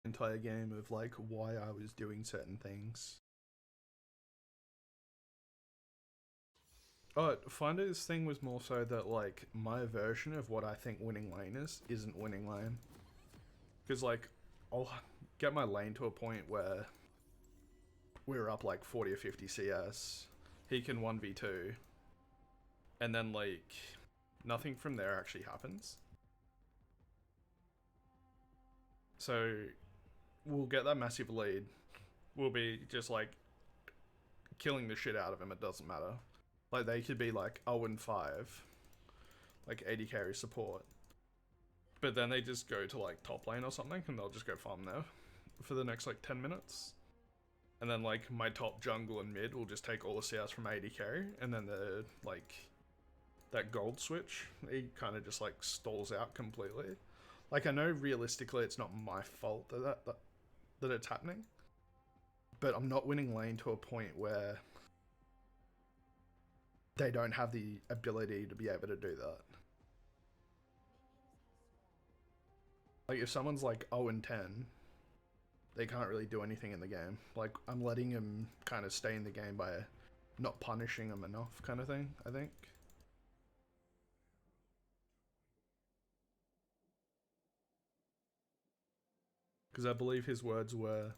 entire game of like why I was doing certain things. Oh, Finder's thing was more so that like my version of what I think winning lane is isn't winning lane. Because like I'll get my lane to a point where we're up like 40 or 50 CS. He can 1v2. And then like nothing from there actually happens. So we'll get that massive lead. We'll be just like killing the shit out of him, it doesn't matter. Like they could be like 0-5, like 80 carry support. But then they just go to like top lane or something and they'll just go farm there for the next like 10 minutes. And then like my top jungle and mid will just take all the CS from 80 carry, and then the like that gold switch, he kind of just like stalls out completely. Like I know realistically it's not my fault that it's happening, but I'm not winning lane to a point where they don't have the ability to be able to do that. Like if someone's like 0-10, they can't really do anything in the game. Like I'm letting him kind of stay in the game by not punishing him enough, kind of thing, I think. Because I believe his words were,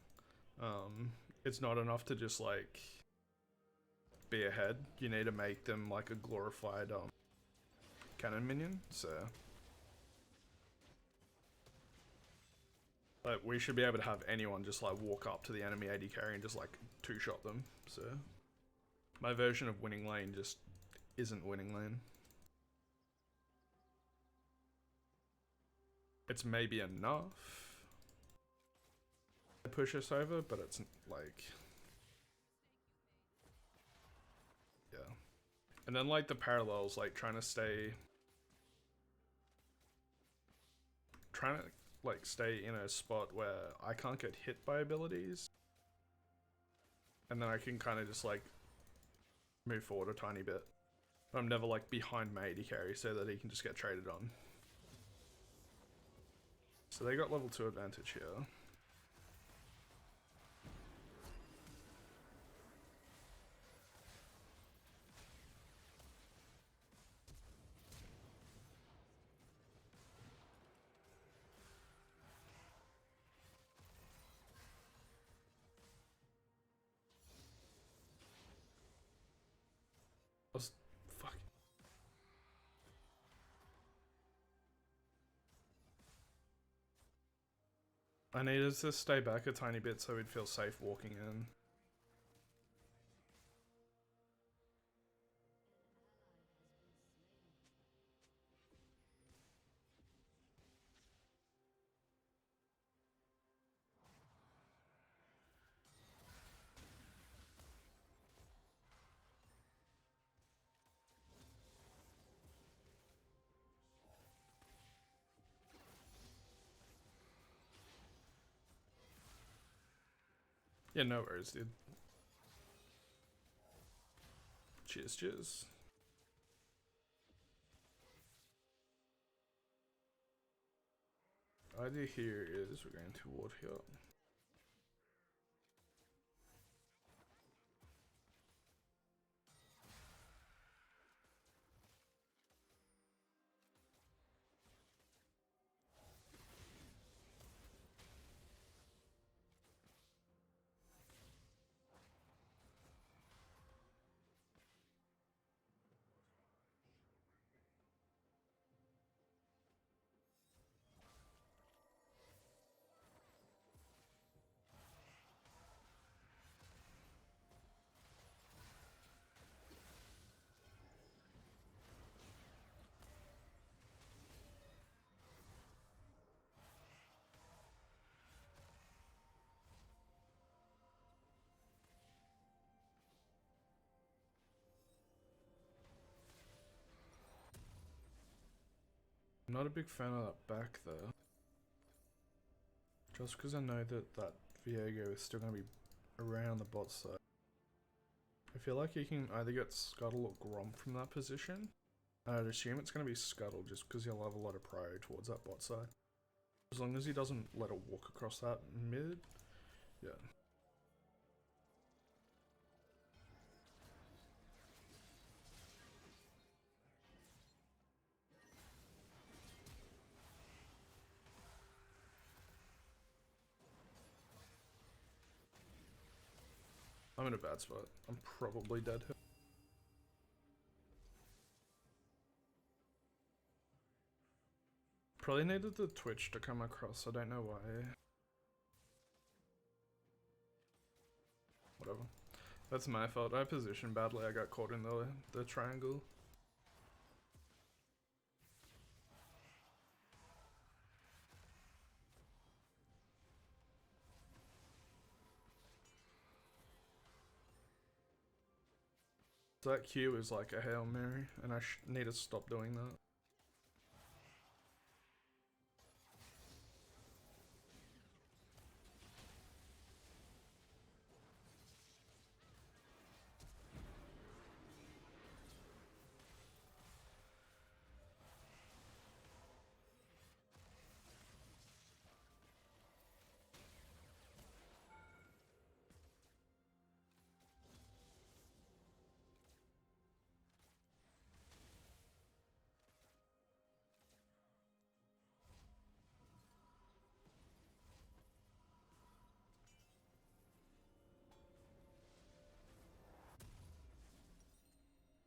it's not enough to just like be ahead. You need to make them like a glorified cannon minion. So like we should be able to have anyone just like walk up to the enemy AD carry and just like two-shot them. So my version of winning lane just isn't winning lane. It's maybe enough to push us over, but it's like, yeah. And then like the parallels, like trying to like stay in a spot where I can't get hit by abilities, and then I can kind of just like move forward a tiny bit. But I'm never like behind my AD carry so that he can just get traded on. So they got level 2 advantage here. Fuck. I needed to stay back a tiny bit so he'd feel safe walking in. Yeah, no worries, dude. Cheers, cheers. Idea here is we're going to ward here. I'm not a big fan of that back though. Just because I know that that Viego is still going to be around the bot side. I feel like you can either get Scuttle or Gromp from that position. And I'd assume it's going to be Scuttle just because you'll have a lot of prio towards that bot side. As long as he doesn't let it walk across that mid. Yeah. I'm in a bad spot. I'm probably dead here. Probably needed the Twitch to come across, I don't know why. Whatever. That's my fault. I positioned badly, I got caught in the triangle. So that Q is like a Hail Mary, and I need to stop doing that.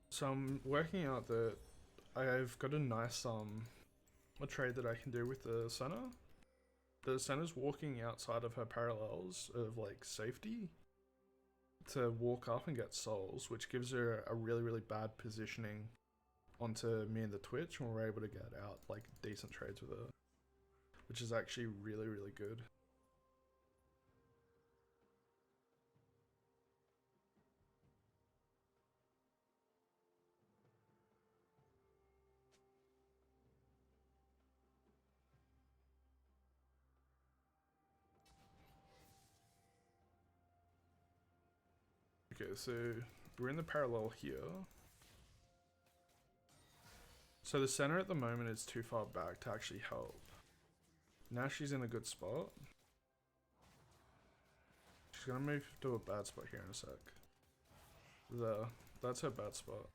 So I'm working out that I've got a nice a trade that I can do with the center. The center's walking outside of her parallels of like safety to walk up and get souls, which gives her a really bad positioning onto me and the Twitch, and we're able to get out like decent trades with her, which is actually really good. Okay, so we're in the parallel here. So the center at the moment is too far back to actually help. Now she's in a good spot. She's gonna move to a bad spot here in a sec. There. That's her bad spot.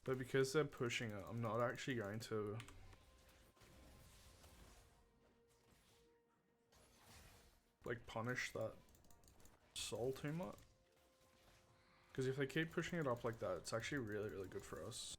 But because they're pushing it, I'm not actually going to like punish that soul too much. Because if they keep pushing it up like that, it's actually really good for us.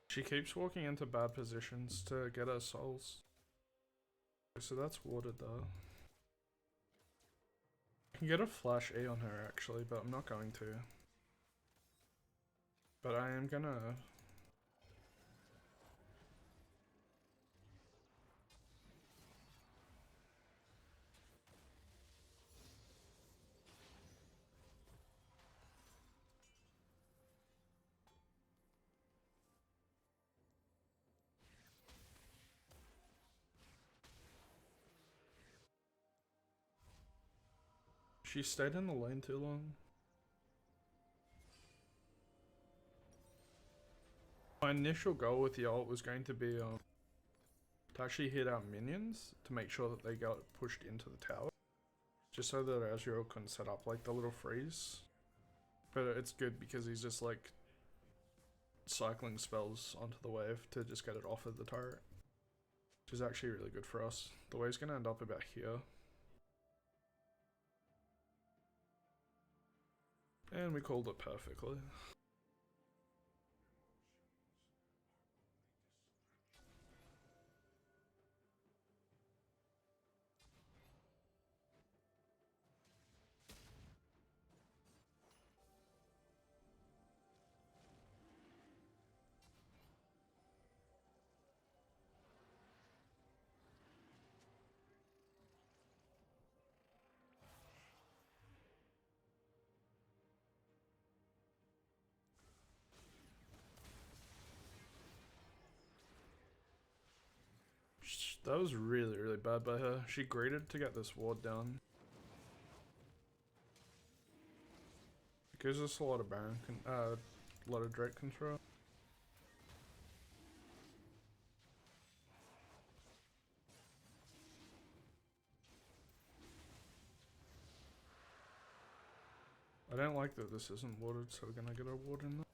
She keeps walking into bad positions to get her souls. So that's warded though. I can get a flash E on her actually, but I'm not going to. But I am gonna... She stayed in the lane too long. My initial goal with the ult was going to be to actually hit our minions to make sure that they got pushed into the tower. Just so that Azrael can set up like the little freeze. But it's good because he's just like cycling spells onto the wave to just get it off of the turret. Which is actually really good for us. The wave's gonna end up about here. And we called it perfectly. That was really, really bad by her. She greeted to get this ward down. It gives us a lot of Baron, a lot of Drake control. I don't like that this isn't watered, so we're gonna get our ward in there.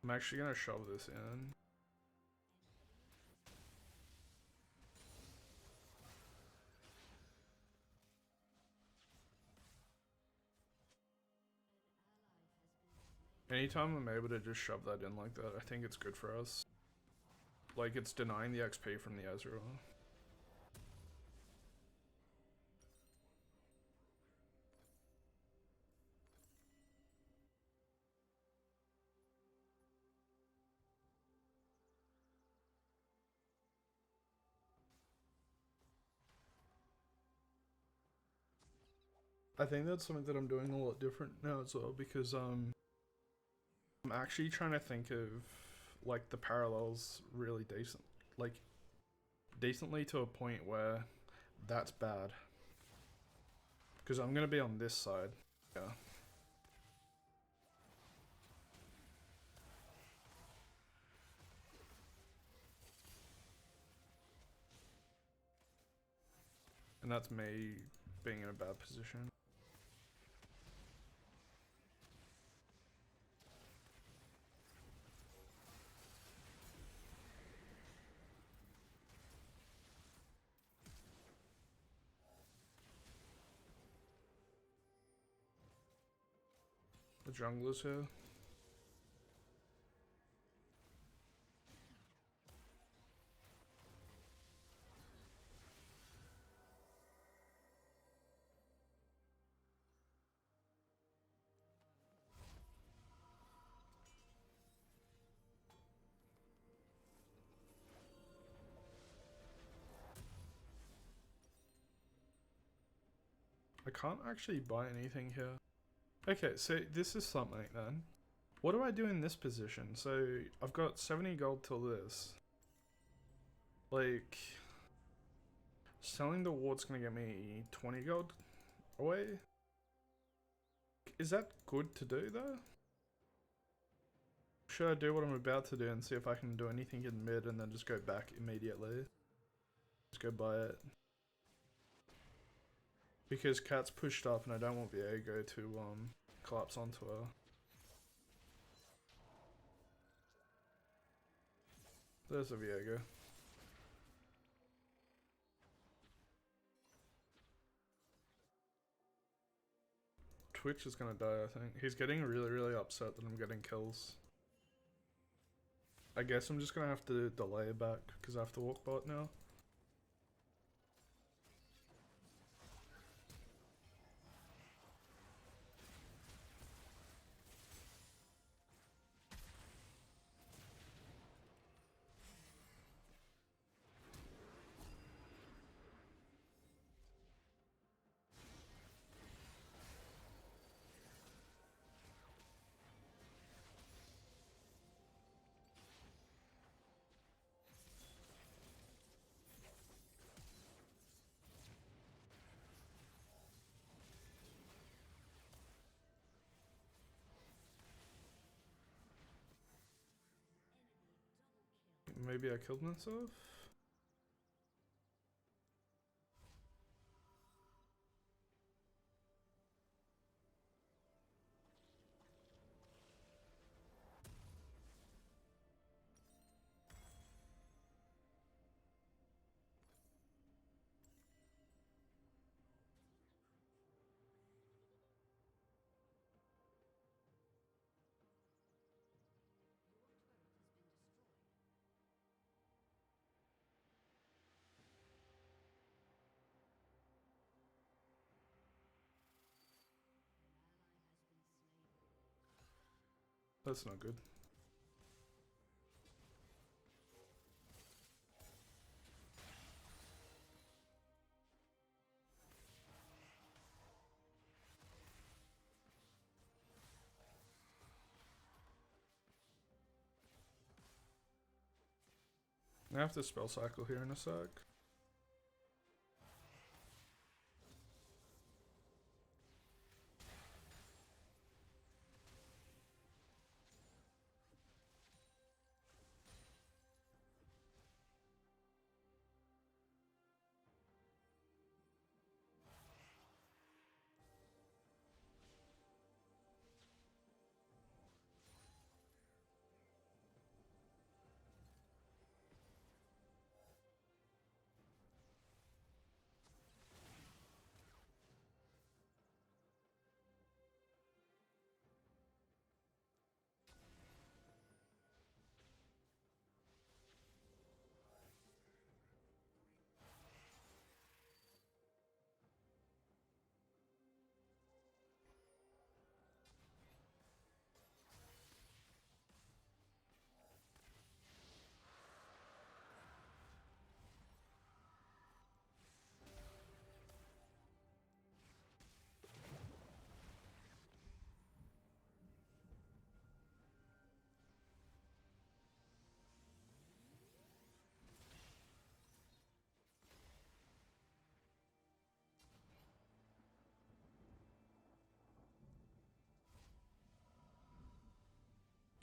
I'm actually gonna shove this in. Anytime I'm able to just shove that in like that, I think it's good for us. Like, it's denying the XP from the Ezreal. I think that's something that I'm doing a lot different now as well, because I'm actually trying to think of like the parallels really decently to a point where that's bad. Because I'm gonna be on this side. Yeah. And that's me being in a bad position. The jungler's here. I can't actually buy anything here. Okay, so this is something then. What do I do in this position? So I've got 70 gold till this. Like, selling the ward's gonna get me 20 gold away. Is that good to do though? Should I do what I'm about to do and see if I can do anything in mid and then just go back immediately? Just go buy it. Because Cat's pushed up and I don't want Viego to collapse onto her. There's a Viego. Twitch is gonna die, I think. He's getting really, really upset that I'm getting kills. I guess I'm just gonna have to delay it back because I have to walk bot now. Maybe I killed myself? That's not good. I have to spell cycle here in a sec.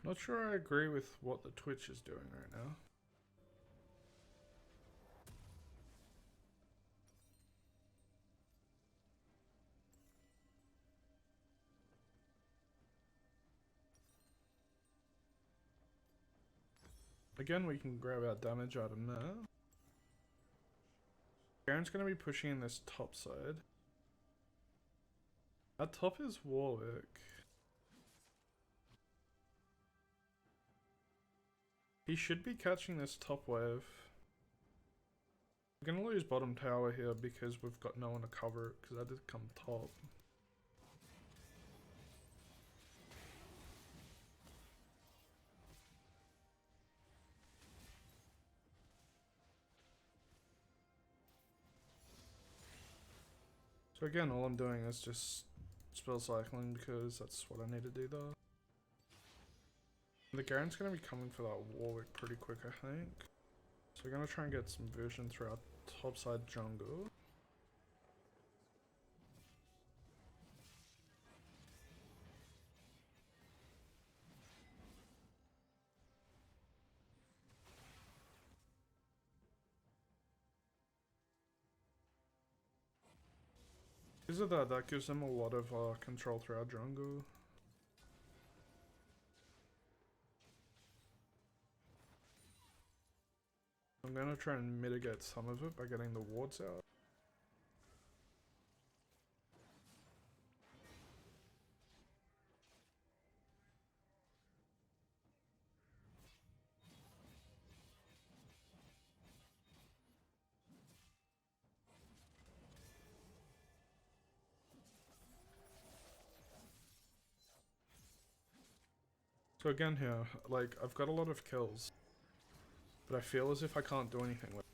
Not sure I agree with what the Twitch is doing right now. Again, we can grab our damage item there. Garen's going to be pushing in this top side. Our top is Warwick. He should be catching this top wave. We're going to lose bottom tower here because we've got no one to cover it because I did come top. So again, all I'm doing is just spell cycling because that's what I need to do though. The Garen's going to be coming for that Warwick pretty quick, I think. So we're going to try and get some vision through our topside jungle. Because of that gives them a lot of control through our jungle. I'm gonna try and mitigate some of it by getting the wards out. So again here, like, I've got a lot of kills, but I feel as if I can't do anything with it.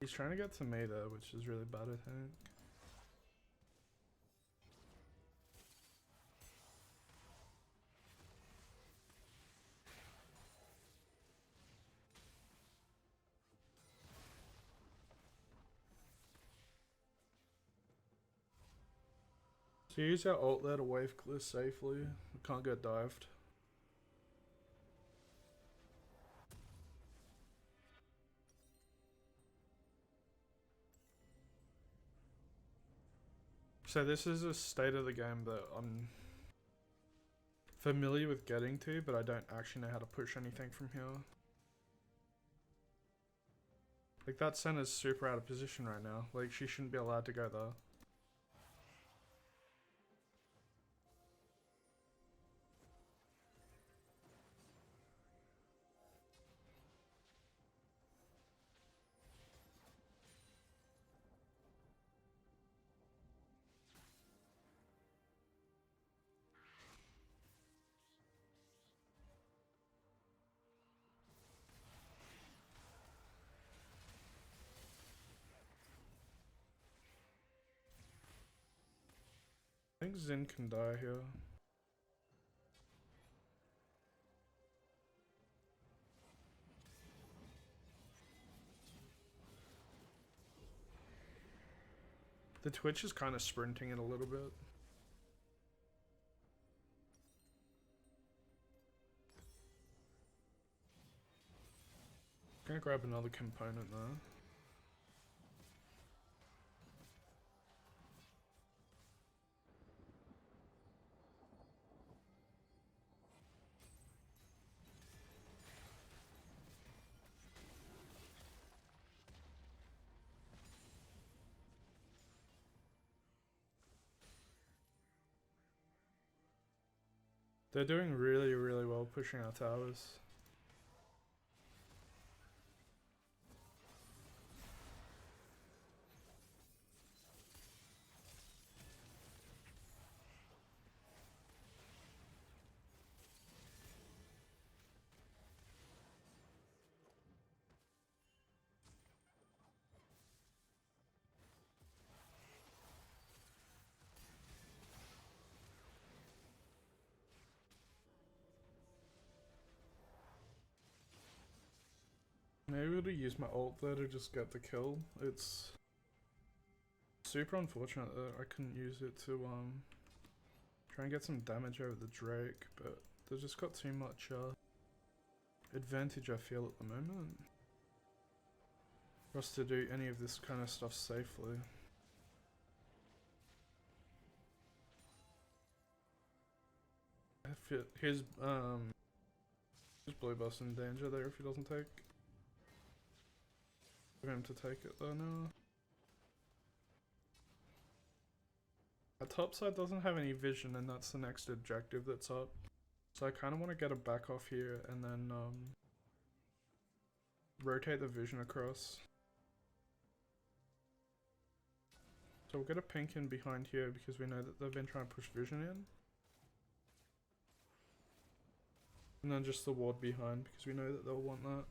He's trying to get to me though, which is really bad, I think. So use our ult there to wave clear safely. We can't get dived. So this is a state of the game that I'm familiar with getting to, but I don't actually know how to push anything from here. Like, that center's super out of position right now. Like, she shouldn't be allowed to go there. I think Xin can die here. The Twitch is kind of sprinting it a little bit. Gonna grab another component there. They're doing really, really well pushing our towers. Maybe to use my ult there to just get the kill. It's super unfortunate that I couldn't use it to try and get some damage over the Drake, but they've just got too much advantage I feel at the moment for us to do any of this kind of stuff safely. I feel his blue buff's in danger there if he doesn't take. For him to take it though now. Our top side doesn't have any vision, and that's the next objective that's up. So I kind of want to get a back off here and then rotate the vision across. So we'll get a pink in behind here because we know that they've been trying to push vision in. And then just the ward behind because we know that they'll want that.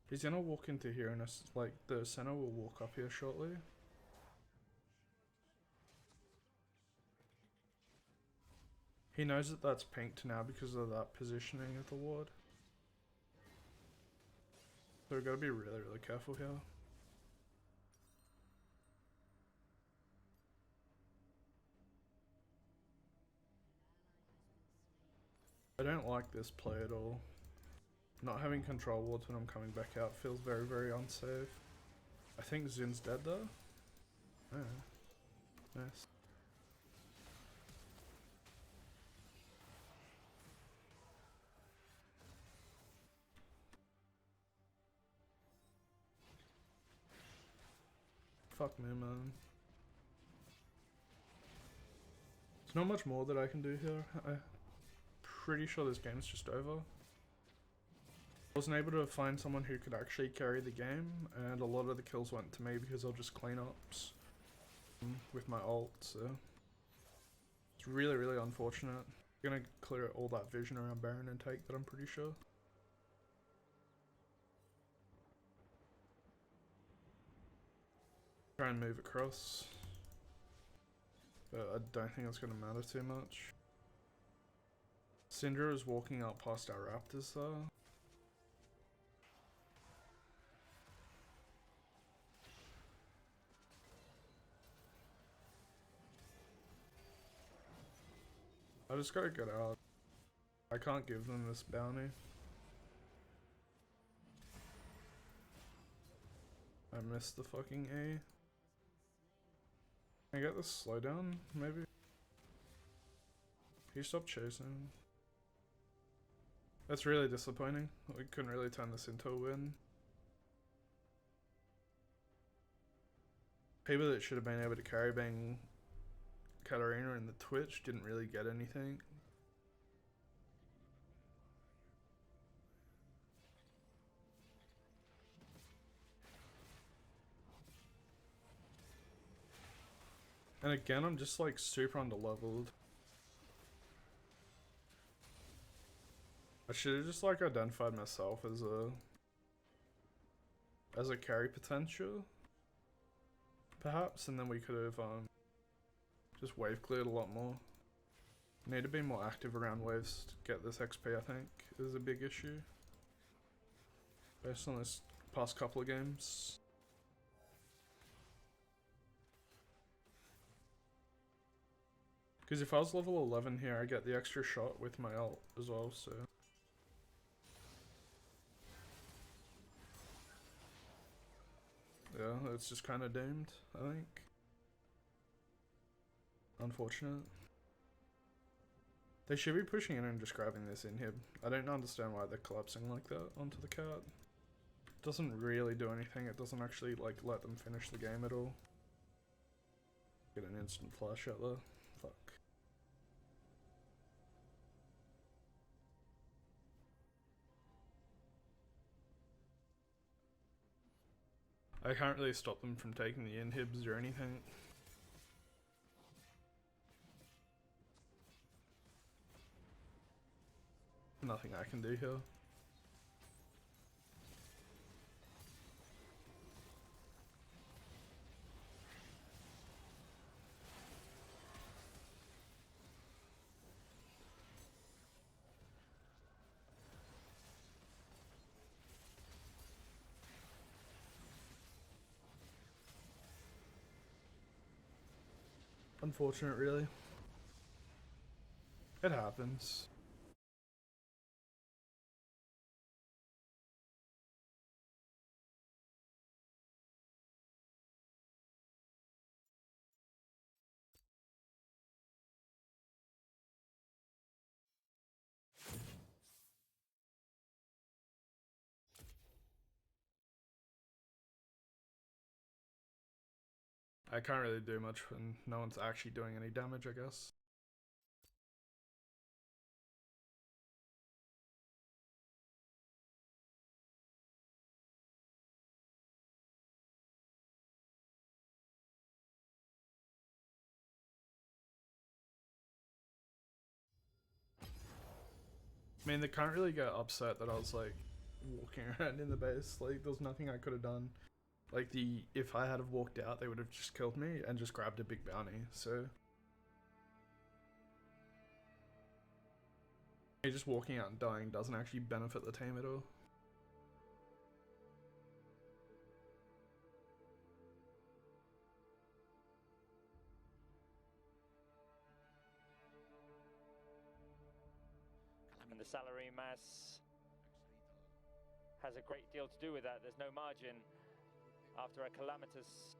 He's gonna walk into here and like the center will walk up here shortly. He knows that that's pinked now because of that positioning of the ward. So we've got to be really, really careful here. I don't like this play at all. Not having control wards when I'm coming back out feels very, very unsafe. I think Zin's dead though. Oh. Nice. Fuck me, man. There's not much more that I can do here. I'm pretty sure this game's just over. I wasn't able to find someone who could actually carry the game, and a lot of the kills went to me because I'll just cleanups with my ult, so it's really, really unfortunate. I'm gonna clear all that vision around Baron and take that, I'm pretty sure. Try and move across, but I don't think it's gonna matter too much. Syndra is walking up past our raptors though. I just gotta get out. I can't give them this bounty. I missed the fucking A. Can I get this slowdown, maybe? He stopped chasing. That's really disappointing. We couldn't really turn this into a win. People that should have been able to carry being Katarina in the Twitch didn't really get anything. And again, I'm just like super underleveled. I should have just like identified myself as a carry potential, perhaps, and then we could have just wave cleared a lot more. Need to be more active around waves to get this XP, I think, is a big issue. Based on this past couple of games. Because if I was level 11 here, I get the extra shot with my ult as well, so... yeah, it's just kind of doomed, I think. Unfortunate. They should be pushing in and just grabbing this inhib. I don't understand why they're collapsing like that onto the cart. It doesn't really do anything, it doesn't actually like let them finish the game at all. Get an instant flash out there. Fuck. I can't really stop them from taking the inhibs or anything. Nothing I can do here. Unfortunate, really. It happens. I can't really do much when no one's actually doing any damage, I guess. I mean, they can't really get upset that I was like walking around in the base. Like, there's nothing I could have done. Like, if I had have walked out, they would have just killed me and just grabbed a big bounty. So just walking out and dying doesn't actually benefit the team at all. And the salary mass has a great deal to do with that. There's no margin after a calamitous